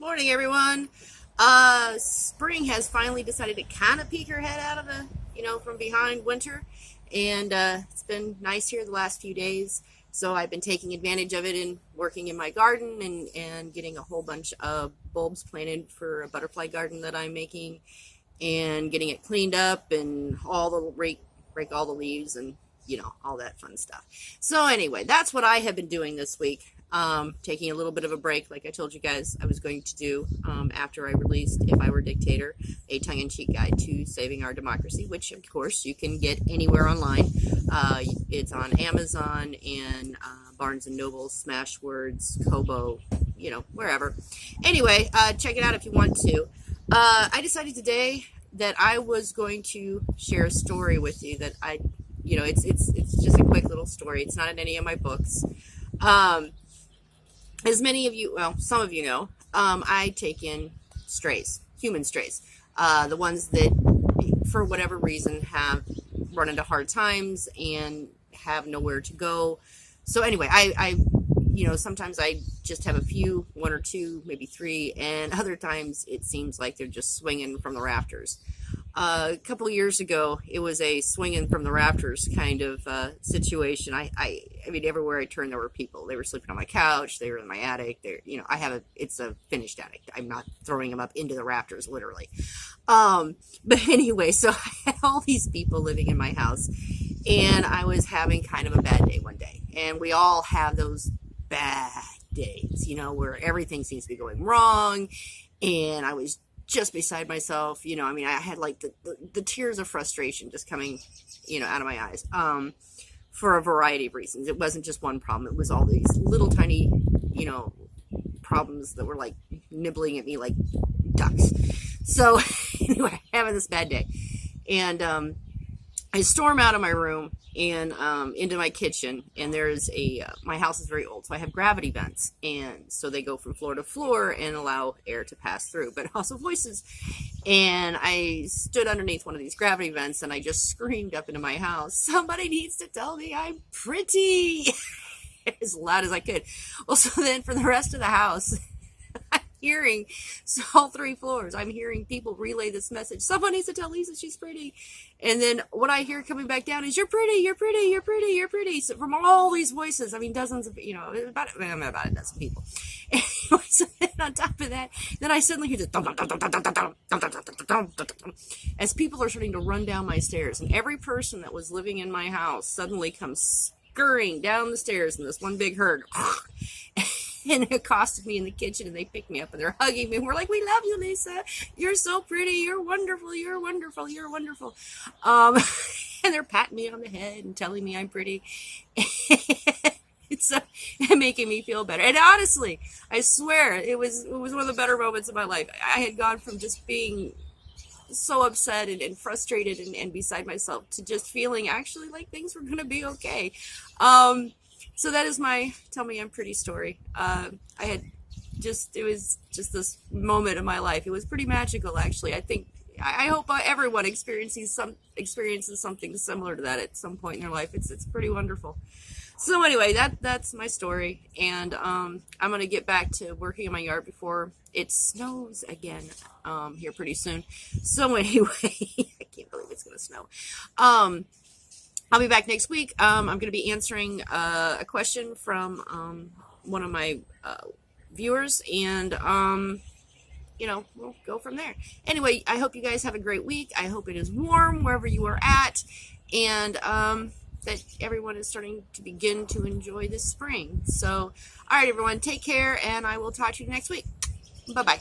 Morning, everyone. Spring has finally decided to kind of peek her head out of from behind winter, and it's been nice here the last few days. So I've been taking advantage of it and working in my garden and getting a whole bunch of bulbs planted for a butterfly garden that I'm making, and getting it cleaned up and all the rake all the leaves and all that fun stuff. So anyway, that's what I have been doing this week. Taking a little bit of a break, like I told you guys I was going to do after I released If I Were Dictator, a tongue-in-cheek guide to saving our democracy, which of course you can get anywhere online. It's on Amazon and Barnes and Noble, Smashwords, Kobo, wherever. Anyway, check it out if you want to. I decided today that I was going to share a story with you that it's just a quick little story. It's not in any of my books. As many of you, well, some of you know, I take in strays, human strays, the ones that, for whatever reason, have run into hard times and have nowhere to go. So anyway, sometimes I just have a few, one or two, maybe three, and other times it seems like they're just swinging from the rafters. A couple of years ago, it was a swinging from the rafters kind of situation. I mean, everywhere I turned, there were people. They were sleeping on my couch. They were in my attic. It's a finished attic. I'm not throwing them up into the rafters, literally. But anyway, so I had all these people living in my house, and I was having kind of a bad day one day. And we all have those bad days, where everything seems to be going wrong. And I was just beside myself. I had like the tears of frustration just coming, out of my eyes, for a variety of reasons. It wasn't just one problem. It was all these little tiny, problems that were like nibbling at me like ducks. So anyway, having this bad day, and I storm out of my room and into my kitchen, and there's my house is very old, so I have gravity vents, and so they go from floor to floor and allow air to pass through, but also voices. And I stood underneath one of these gravity vents, and I just screamed up into my house, "Somebody needs to tell me I'm pretty," as loud as I could. Well, so then for the rest of the house, hearing, so all three floors, I'm hearing people relay this message: someone needs to tell Lisa she's pretty. And then what I hear coming back down is, "You're pretty, you're pretty, you're pretty, you're pretty." So from all these voices, dozens of, about a dozen people. Anyway, so then on top of that, then I suddenly hear this dum, dum, dum, dum, dum, dum, dum, dum, dum, dum, dum, dum, dum, as people are starting to run down my stairs. And every person that was living in my house suddenly comes scurrying down the stairs in this one big herd. And they accosted me in the kitchen, and they picked me up, and they're hugging me, and we're like, "We love you, Lisa. You're so pretty. You're wonderful. You're wonderful. You're wonderful." And they're patting me on the head and telling me I'm pretty. It's making me feel better. And honestly, I swear, it was one of the better moments of my life. I had gone from just being so upset and frustrated and beside myself to just feeling actually like things were going to be okay. So that is my tell me I'm pretty story. It was just this moment of my life. It was pretty magical, actually. I hope everyone experiences something similar to that at some point in their life. It's pretty wonderful. So anyway, that's my story, and I'm gonna get back to working in my yard before it snows again here pretty soon. So anyway, I can't believe it's gonna snow. I'll be back next week. I'm going to be answering a question from one of my viewers, and we'll go from there. Anyway, I hope you guys have a great week. I hope it is warm wherever you are at, and that everyone is starting to begin to enjoy this spring. So, all right, everyone, take care, and I will talk to you next week. Bye-bye.